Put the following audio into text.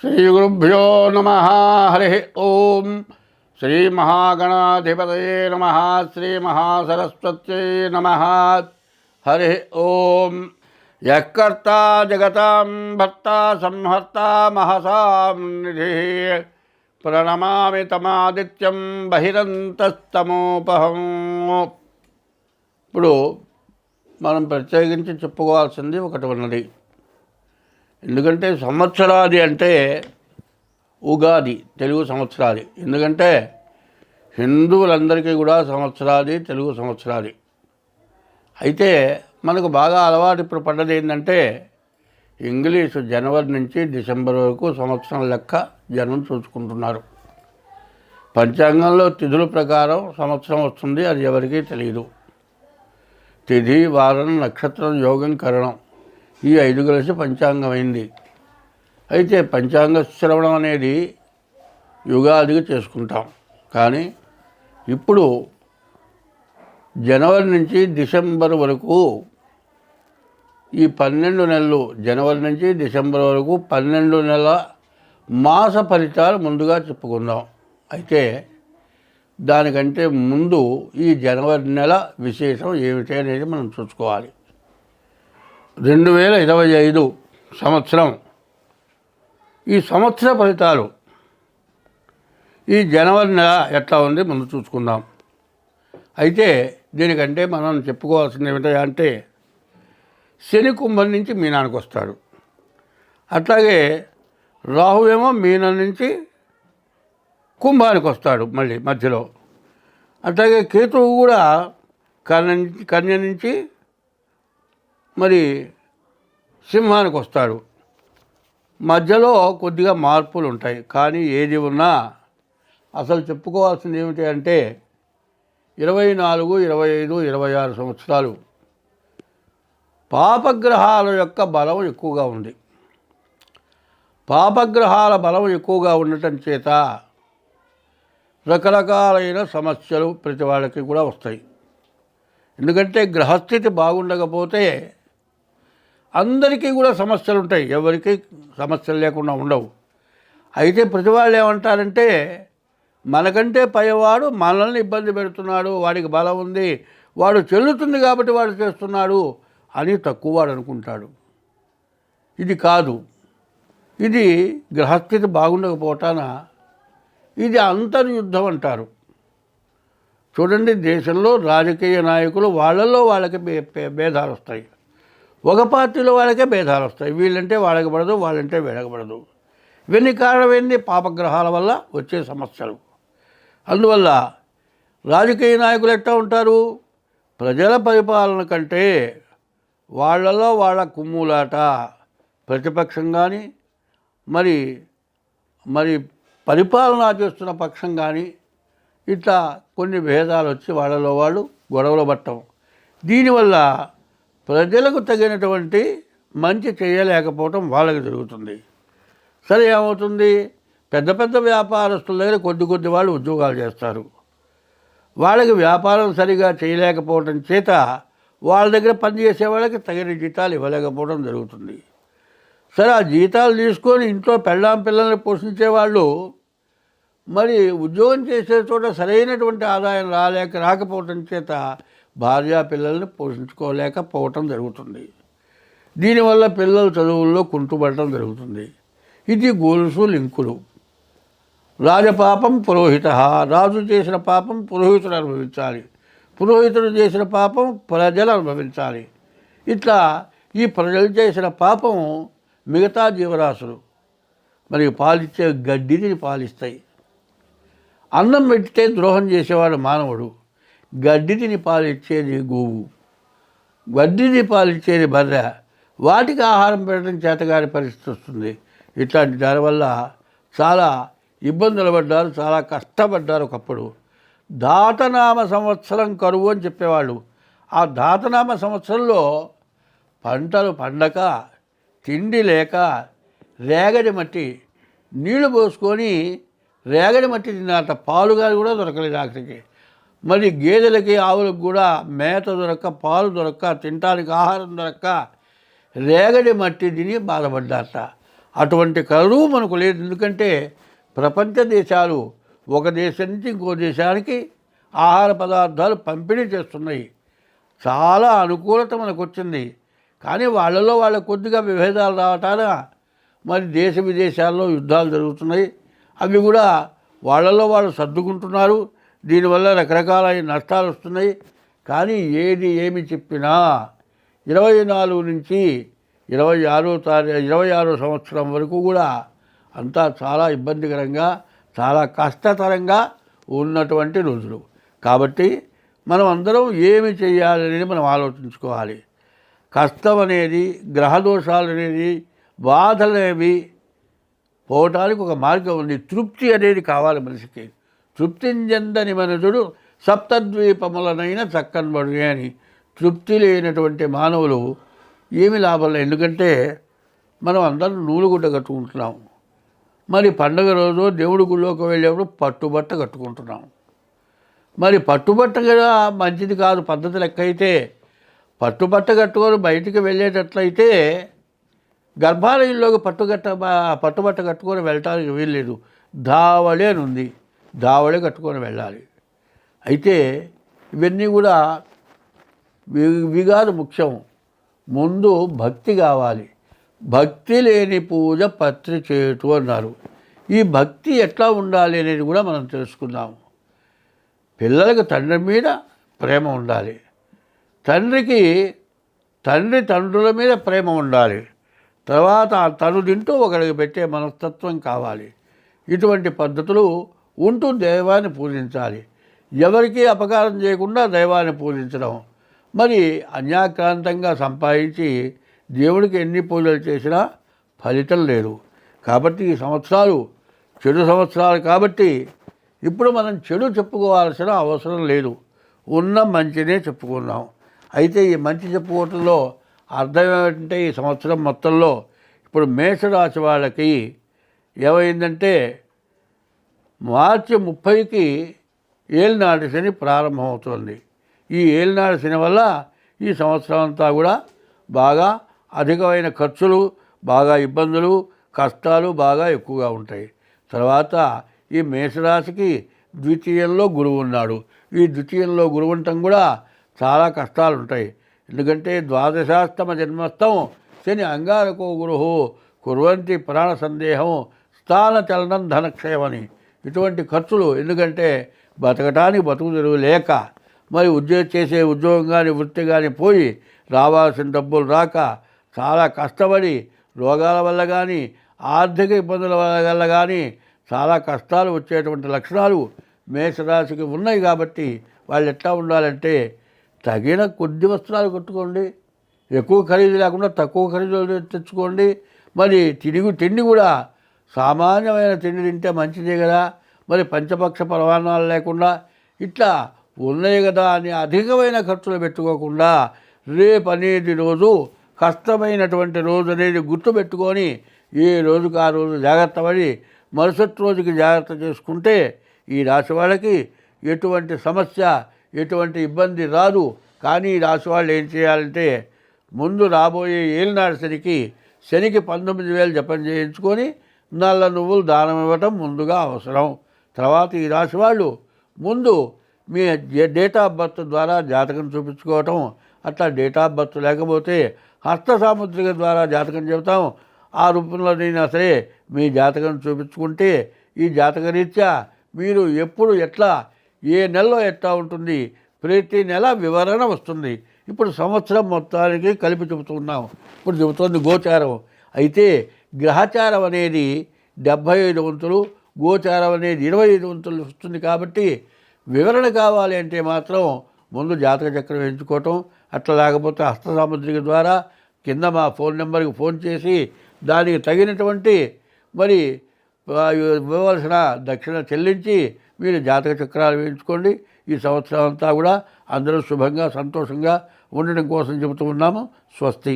శ్రీగురుభ్యో నమ. హరి ఓం. శ్రీమహాగణాధిపతయే నమ. శ్రీమహాసరస్వత్యై నమ. హరి ఓం. యఃకర్తా జగతాం భర్తా సంహర్తా మహసాం నిధి ప్రణమామి తమాదిత్యం బహిరంతస్తమోపహం. ఇప్పుడు మనం ప్రత్యేకించి చెప్పుకోవాల్సింది ఒకటి ఉన్నది. ఎందుకంటే సంవత్సరాది అంటే ఉగాది తెలుగు సంవత్సరాది. ఎందుకంటే హిందువులందరికీ కూడా సంవత్సరాది తెలుగు సంవత్సరాది. అయితే మనకు బాగా అలవాటు ఇప్పుడు పడ్డది ఏంటంటే ఇంగ్లీషు జనవరి నుంచి డిసెంబర్ వరకు సంవత్సరం లెక్క జనం చూసుకుంటున్నారు. పంచాంగంలో తిథుల ప్రకారం సంవత్సరం వస్తుంది, అది ఎవరికీ తెలియదు. తిథి, వారం, నక్షత్రం, యోగం, కరణం ఈ 5 కలిసి పంచాంగం అయింది. అయితే పంచాంగ శ్రవణం అనేది యుగాదిగా చేసుకుంటాం. కానీ ఇప్పుడు జనవరి నుంచి డిసెంబర్ వరకు ఈ 12 నెలలు, జనవరి నుంచి డిసెంబర్ వరకు 12 నెలల మాస ఫలితాలు ముందుగా చెప్పుకుందాం. అయితే దానికంటే ముందు ఈ జనవరి నెల విశేషం ఏమిటి అనేది మనం చూసుకోవాలి. 2025 సంవత్సరం, ఈ సంవత్సర ఫలితాలు ఈ జనవరి నెల ఎట్లా ఉంది ముందు చూసుకుందాం. అయితే దీనికంటే మనం చెప్పుకోవాల్సింది ఏమిటంటే శని కుంభం నుంచి మీనానికి వస్తాడు. అట్లాగే రాహు ఏమో మీనం నుంచి కుంభానికి వస్తాడు మళ్ళీ మధ్యలో. అట్లాగే కేతువు కూడా కన్య నుంచి మరి సింహానికి వస్తాడు. మధ్యలో కొద్దిగా మార్పులు ఉంటాయి. కానీ ఏది ఉన్నా అసలు చెప్పుకోవాల్సింది ఏమిటి అంటే 24, 25, 26 సంవత్సరాలు పాపగ్రహాల యొక్క బలం ఎక్కువగా ఉంది. పాపగ్రహాల బలం ఎక్కువగా ఉండటం చేత రకరకాలైన సమస్యలు ప్రతి వాళ్ళకి కూడా వస్తాయి. ఎందుకంటే గ్రహస్థితి బాగుండకపోతే అందరికీ కూడా సమస్యలు ఉంటాయి, ఎవరికి సమస్యలు లేకుండా ఉండవు. అయితే ప్రతి వాళ్ళు ఏమంటారంటే మనకంటే పైవాడు మనల్ని ఇబ్బంది పెడుతున్నాడు, వాడికి బలం ఉంది, వాడు చెల్లుతుంది కాబట్టి వాడు చేస్తున్నాడు అని తక్కువ వాడు అనుకుంటాడు. ఇది కాదు. ఇది గ్రహస్థితి బాగుండకపోవటాన ఇది అంతర్యుద్ధం అంటారు. చూడండి, దేశంలో రాజకీయ నాయకులు వాళ్ళల్లో వాళ్ళకి భేదాలు వస్తాయి. ఒక పార్టీలో వాళ్ళకే భేదాలు వస్తాయి. వీళ్ళంటే వాళ్ళకి పడదు, వాళ్ళంటే వీళ్ళకి పడదు. ఇవన్నీ కారణం ఏంటి? పాపగ్రహాల వల్ల వచ్చే సమస్యలు. అందువల్ల రాజకీయ నాయకులు ఎట్లా ఉంటారు? ప్రజల పరిపాలన కంటే వాళ్ళలో వాళ్ళ కుమ్ములాట, ప్రతిపక్షం కానీ మరి పరిపాలన చేస్తున్న పక్షం కానీ ఇట్లా కొన్ని భేదాలు వచ్చి వాళ్ళలో వాళ్ళు గొడవలు పట్టడం. దీనివల్ల ప్రజలకు తగినటువంటి మంచి చేయలేకపోవటం వాళ్ళకి జరుగుతుంది. సరే, ఏమవుతుంది? పెద్ద పెద్ద వ్యాపారస్తుల దగ్గర కొద్ది వాళ్ళు ఉద్యోగాలు చేస్తారు. వాళ్ళకి వ్యాపారం సరిగా చేయలేకపోవటం చేత వాళ్ళ దగ్గర పనిచేసే వాళ్ళకి తగిన జీతాలు ఇవ్వలేకపోవడం జరుగుతుంది. సరే, ఆ జీతాలు తీసుకొని ఇంట్లో పిల్లల్ని పోషించేవాళ్ళు మరి ఉద్యోగం చేసే చోట సరైనటువంటి ఆదాయం రాకపోవటం చేత భార్య పిల్లల్ని పోషించుకోలేకపోవటం జరుగుతుంది. దీనివల్ల పిల్లల చదువుల్లో కుంటుపడటం జరుగుతుంది. ఇది గొలుసు లింకులు. రాజపాపం పురోహిత, రాజు చేసిన పాపం పురోహితుడు అనుభవించాలి, పురోహితుడు చేసిన పాపం ప్రజలు అనుభవించాలి. ఇట్లా ఈ ప్రజలు చేసిన పాపం మిగతా జీవరాశులు మరి పాలిచ్చే గడ్డిని పాలిస్తాయి. అన్నం పెట్టితే ద్రోహం చేసేవాడు మానవుడు, గడ్డి తిని పాలిచ్చేది గోవు, గడ్డిని పాలిచ్చేది బర్రె. వాటికి ఆహారం పెట్టడం చేతగాని పరిస్థితి వస్తుంది. ఇట్లాంటి దానివల్ల చాలా ఇబ్బందులు పడ్డారు, చాలా కష్టపడ్డారు. ఒకప్పుడు దాతనామ సంవత్సరం కరువు అని చెప్పేవాళ్ళు. ఆ దాతనామ సంవత్సరంలో పంటలు పండక, తిండి లేక, రేగడి మట్టి నీళ్లు పోసుకొని రేగడి మట్టి తిన్నారట. పాలుగా కూడా దొరకలేదు ఆఖరికి. మరి గేదెలకి, ఆవులకు కూడా మేత దొరక్క, పాలు దొరక్క, తినడానికి ఆహారం దొరక్క రేగడి మట్టి తిని బాధపడ్డారట. అటువంటి కరువు మనకు లేదు. ఎందుకంటే ప్రపంచ దేశాలు ఒక దేశం నుంచి ఇంకో దేశానికి ఆహార పదార్థాలు పంపిణీ చేస్తున్నాయి. చాలా అనుకూలత మనకు వచ్చింది. కానీ వాళ్ళలో వాళ్ళ కొద్దిగా విభేదాలు రావటాన మరి దేశ విదేశాల్లో యుద్ధాలు జరుగుతున్నాయి. అవి కూడా వాళ్ళలో వాళ్ళు సర్దుకుంటున్నారు. దీనివల్ల రకరకాలైన నష్టాలు వస్తున్నాయి. కానీ ఏమి చెప్పినా 24 నుంచి 26 సంవత్సరం వరకు కూడా అంతా చాలా ఇబ్బందికరంగా, చాలా కష్టతరంగా ఉన్నటువంటి రోజులు. కాబట్టి మనం అందరం ఏమి చేయాలనేది మనం ఆలోచించుకోవాలి. కష్టం అనేది, గ్రహదోషాలు అనేది, బాధలు అనేవి పోవటానికి ఒక మార్గం ఉంది. తృప్తి అనేది కావాలి మనిషికి. తృప్తించెందని మనుషుడు సప్తద్వీపములనైన చక్కన్బడు అని. తృప్తి లేనటువంటి మానవులు ఏమి లాభం లేదు. ఎందుకంటే మనం అందరం నూలుగుడ్డ కట్టుకుంటున్నాం. మరి పండుగ రోజు దేవుడి గుళ్ళోకి వెళ్ళేప్పుడు పట్టుబట్ట కట్టుకుంటున్నాం. మరి పట్టుబట్ట కదా మంచిది కాదు. పద్ధతి లెక్క అయితే పట్టుబట్ట కట్టుకొని బయటికి వెళ్ళేటట్లయితే గర్భాలయంలోకి పట్టుబట్ట కట్టుకొని వెళ్ళటానికి వీల్లేదు. దావళి అని ఉంది, దావళి కట్టుకొని వెళ్ళాలి. అయితే ఇవన్నీ కూడా ఇవి కాదు ముఖ్యం. ముందు భక్తి కావాలి. భక్తి లేని పూజ పత్రి చేయటు అన్నారు. ఈ భక్తి ఎట్లా ఉండాలి అనేది కూడా మనం తెలుసుకుందాం. పిల్లలకు తండ్రి మీద ప్రేమ ఉండాలి. తండ్రుల మీద ప్రేమ ఉండాలి. తర్వాత తను తింటూ ఒకరికి పెట్టే మనస్తత్వం కావాలి. ఇటువంటి పద్ధతులు ఉంటూ దైవాన్ని పూజించాలి. ఎవరికీ అపకారం చేయకుండా దైవాన్ని పూజించడం. మరి అన్యాక్రాంతంగా సంపాదించి దేవుడికి ఎన్ని పూజలు చేసినా ఫలితం లేదు. కాబట్టి ఈ సంవత్సరాలు చెడు సంవత్సరాలు. కాబట్టి ఇప్పుడు మనం చెడు చెప్పుకోవాల్సిన అవసరం లేదు. ఉన్న మంచినే చెప్పుకుందాం. అయితే ఈ మంచి చెప్పుకోవటంలో అర్థం ఏమిటంటే ఈ సంవత్సరం మొత్తంలో ఇప్పుడు మేషరాశి వాళ్ళకి ఏమైందంటే మార్చి 30కి ఏలినాటి శని ప్రారంభమవుతుంది. ఈ ఏలినాటి శని వల్ల ఈ సంవత్సరం అంతా కూడా బాగా అధికమైన ఖర్చులు, బాగా ఇబ్బందులు, కష్టాలు బాగా ఎక్కువగా ఉంటాయి. తర్వాత ఈ మేషరాశికి ద్వితీయంలో గురువు ఉన్నాడు. ఈ ద్వితీయంలో గురువు ఉండటం కూడా చాలా కష్టాలు ఉంటాయి. ఎందుకంటే ద్వాదశాస్తమ జన్మస్థం శని అంగారకో గురు కుర్వంతి ప్రాణ సందేహం స్థాన చలనం ధనక్షయమని. ఇటువంటి ఖర్చులు. ఎందుకంటే బతకటానికి బతుకు తెరువు లేక, మరి చేసే ఉద్యోగం కానీ వృత్తి కానీ పోయి రావాల్సిన డబ్బులు రాక చాలా కష్టపడి రోగాల వల్ల కానీ ఆర్థిక ఇబ్బందుల వల్ల కానీ చాలా కష్టాలు వచ్చేటువంటి లక్షణాలు మేషరాశికి ఉన్నాయి. కాబట్టి వాళ్ళు ఎట్లా ఉండాలంటే తగిన కొద్ది వస్త్రాలు కట్టుకోండి. ఎక్కువ ఖరీదు లేకుండా తక్కువ ఖరీదు తెచ్చుకోండి. మరి తిండి కూడా సామాన్యమైన తిండి తింటే మంచిదే కదా. మరి పంచపక్ష పరమాన్నాలు లేకుండా ఇట్లా ఉన్నాయి కదా అని అధికమైన ఖర్చులు పెట్టుకోకుండా రేపు అనేది రోజు కష్టమైనటువంటి రోజు అనేది గుర్తుపెట్టుకొని ఏ రోజుకు ఆ రోజు జాగ్రత్త పడి మరుసటి రోజుకి జాగ్రత్త చేసుకుంటే ఈ రాశి వాళ్ళకి ఎటువంటి సమస్య, ఎటువంటి ఇబ్బంది రాదు. కానీ ఈ రాశి వాళ్ళు ఏం చేయాలంటే ముందు రాబోయే ఏలినాడు శనికి 19,000 జపం చేయించుకొని నల్ల నువ్వులు దానం ఇవ్వటం ముందుగా అవసరం. తర్వాత ఈ రాశి వాళ్ళు ముందు మీ డేట్ ఆఫ్ బర్త్ ద్వారా జాతకం చూపించుకోవటం. అట్లా డేట్ ఆఫ్ బర్త్ లేకపోతే హస్త సాముద్రిక ద్వారా జాతకం చెబుతాం. ఆ రూపంలోనైనా సరే మీ జాతకం చూపించుకుంటే ఈ జాతక రీత్యా మీరు ఎప్పుడు ఎట్లా ఏ నెలలో ఎట్లా ఉంటుంది ప్రతి నెల వివరణ వస్తుంది. ఇప్పుడు సంవత్సరం మొత్తానికి కలిపి చెబుతున్నాం. ఇప్పుడు చెబుతోంది గోచారం. అయితే గ్రహచారం అనేది 75 వంతులు, గోచారం అనేది 25 వంతులు వస్తుంది. కాబట్టి వివరణ కావాలి అంటే మాత్రం ముందు జాతక చక్రం ఎంచుకోవటం. అట్లా లేకపోతే హస్త సాముద్రిక ద్వారా కింద మా ఫోన్ నెంబర్కి ఫోన్ చేసి దానికి తగినటువంటి మరి ఇవ్వవలసిన దక్షిణ చెల్లించి మీరు జాతక చక్రాలు వేయించుకోండి. ఈ సంవత్సరం అంతా కూడా అందరూ శుభంగా సంతోషంగా ఉండడం కోసం చెబుతూ ఉన్నాము. స్వస్తి.